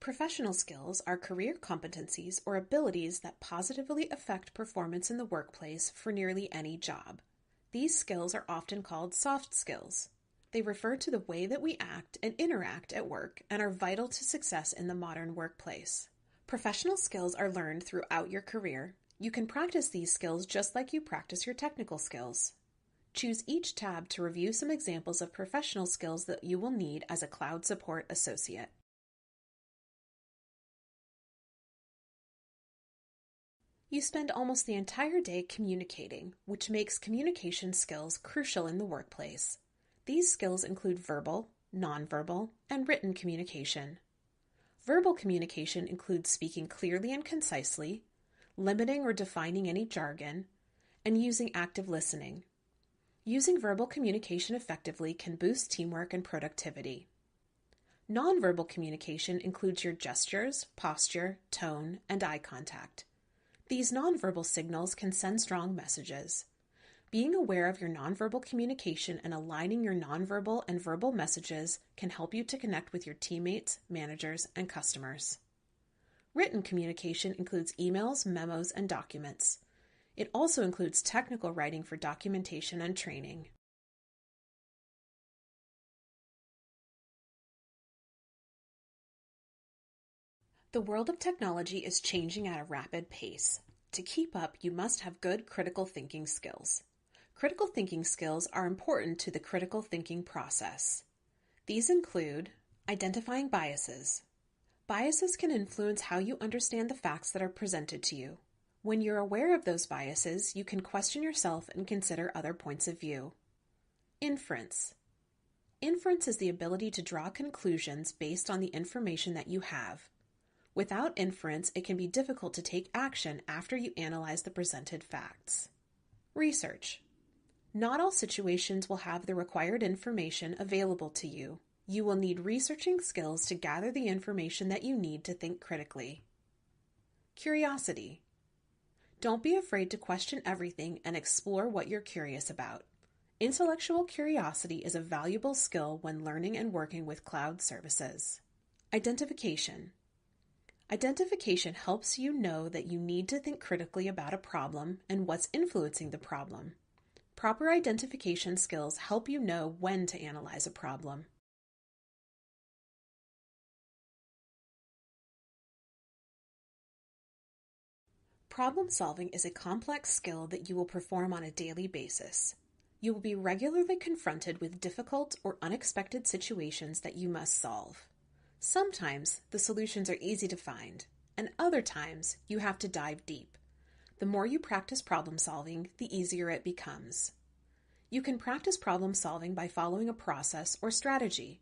Professional skills are career competencies or abilities that positively affect performance in the workplace for nearly any job. These skills are often called soft skills. They refer to the way that we act and interact at work and are vital to success in the modern workplace. Professional skills are learned throughout your career. You can practice these skills just like you practice your technical skills. Choose each tab to review some examples of professional skills that you will need as a cloud support associate. You spend almost the entire day communicating, which makes communication skills crucial in the workplace. These skills include verbal, nonverbal, and written communication. Verbal communication includes speaking clearly and concisely, limiting or defining any jargon, and using active listening. Using verbal communication effectively can boost teamwork and productivity. Nonverbal communication includes your gestures, posture, tone, and eye contact. These nonverbal signals can send strong messages. Being aware of your nonverbal communication and aligning your nonverbal and verbal messages can help you to connect with your teammates, managers, and customers. Written communication includes emails, memos, and documents. It also includes technical writing for documentation and training. The world of technology is changing at a rapid pace. To keep up, you must have good critical thinking skills. Critical thinking skills are important to the critical thinking process. These include identifying biases. Biases can influence how you understand the facts that are presented to you. When you're aware of those biases, you can question yourself and consider other points of view. Inference. Inference is the ability to draw conclusions based on the information that you have. Without inference, it can be difficult to take action after you analyze the presented facts. Research. Not all situations will have the required information available to you. You will need researching skills to gather the information that you need to think critically. Curiosity. Don't be afraid to question everything and explore what you're curious about. Intellectual curiosity is a valuable skill when learning and working with cloud services. Identification. Identification helps you know that you need to think critically about a problem and what's influencing the problem. Proper identification skills help you know when to analyze a problem. Problem solving is a complex skill that you will perform on a daily basis. You will be regularly confronted with difficult or unexpected situations that you must solve. Sometimes the solutions are easy to find, and other times you have to dive deep. The more you practice problem solving, the easier it becomes. You can practice problem solving by following a process or strategy.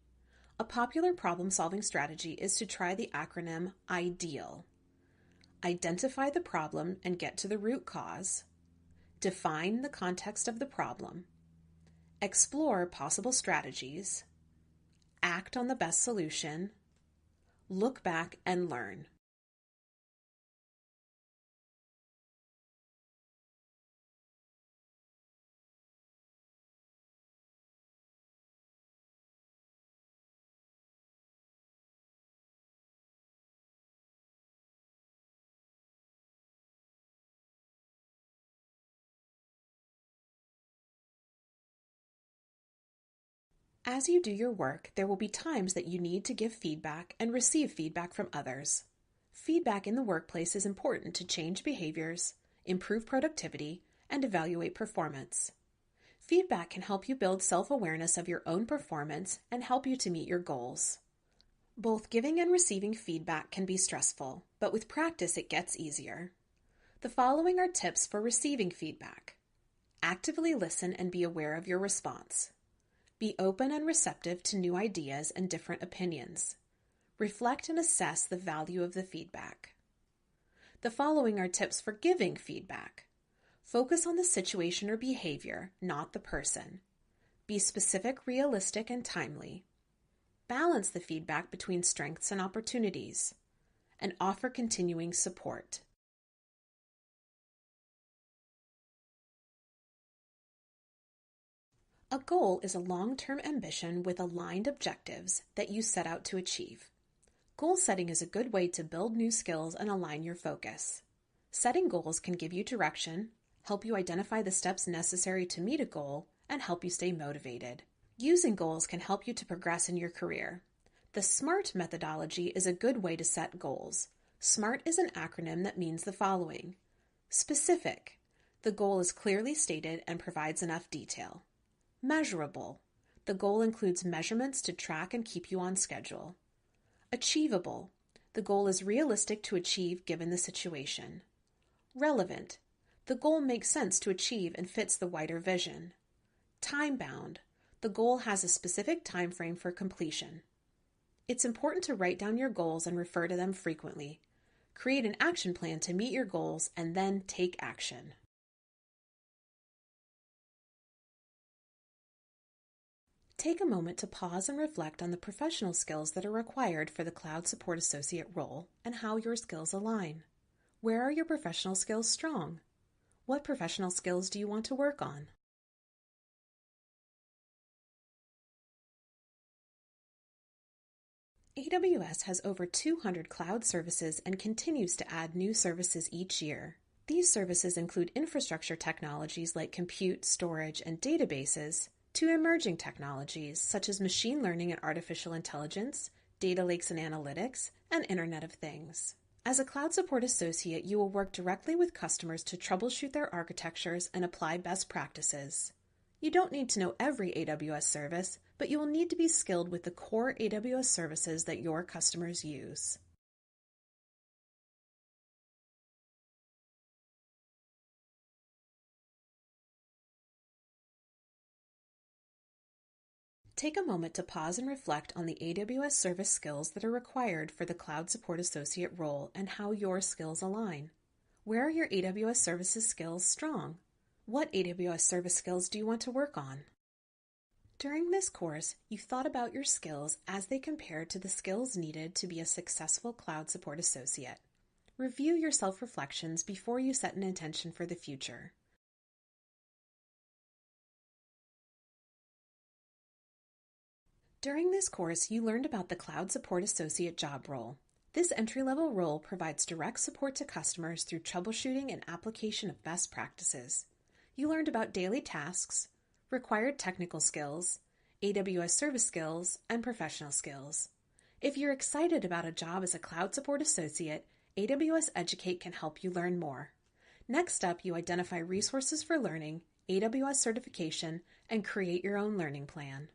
A popular problem solving strategy is to try the acronym IDEAL. Identify the problem and get to the root cause. Define the context of the problem. Explore possible strategies. Act on the best solution. Look back and learn. As you do your work, there will be times that you need to give feedback and receive feedback from others. Feedback in the workplace is important to change behaviors, improve productivity, and evaluate performance. Feedback can help you build self-awareness of your own performance and help you to meet your goals. Both giving and receiving feedback can be stressful, but with practice it gets easier. The following are tips for receiving feedback. Actively listen and be aware of your response. Be open and receptive to new ideas and different opinions. Reflect and assess the value of the feedback. The following are tips for giving feedback. Focus on the situation or behavior, not the person. Be specific, realistic, and timely. Balance the feedback between strengths and opportunities. And offer continuing support. A goal is a long-term ambition with aligned objectives that you set out to achieve. Goal setting is a good way to build new skills and align your focus. Setting goals can give you direction, help you identify the steps necessary to meet a goal, and help you stay motivated. Using goals can help you to progress in your career. The SMART methodology is a good way to set goals. SMART is an acronym that means the following. Specific. The goal is clearly stated and provides enough detail. Measurable. The goal includes measurements to track and keep you on schedule. Achievable. The goal is realistic to achieve given the situation. Relevant. The goal makes sense to achieve and fits the wider vision. Time-bound. The goal has a specific time frame for completion. It's important to write down your goals and refer to them frequently. Create an action plan to meet your goals and then take action. Take a moment to pause and reflect on the professional skills that are required for the Cloud Support Associate role and how your skills align. Where are your professional skills strong? What professional skills do you want to work on? AWS has over 200 cloud services and continues to add new services each year. These services include infrastructure technologies like compute, storage, and databases, to emerging technologies such as machine learning and artificial intelligence, data lakes and analytics, and Internet of Things. As a Cloud Support Associate, you will work directly with customers to troubleshoot their architectures and apply best practices. You don't need to know every AWS service, but you will need to be skilled with the core AWS services that your customers use. Take a moment to pause and reflect on the AWS service skills that are required for the Cloud Support Associate role and how your skills align. Where are your AWS services skills strong? What AWS service skills do you want to work on? During this course, you thought about your skills as they compare to the skills needed to be a successful Cloud Support Associate. Review your self-reflections before you set an intention for the future. During this course, you learned about the Cloud Support Associate job role. This entry-level role provides direct support to customers through troubleshooting and application of best practices. You learned about daily tasks, required technical skills, AWS service skills, and professional skills. If you're excited about a job as a Cloud Support Associate, AWS Educate can help you learn more. Next up, you identify resources for learning, AWS certification, and create your own learning plan.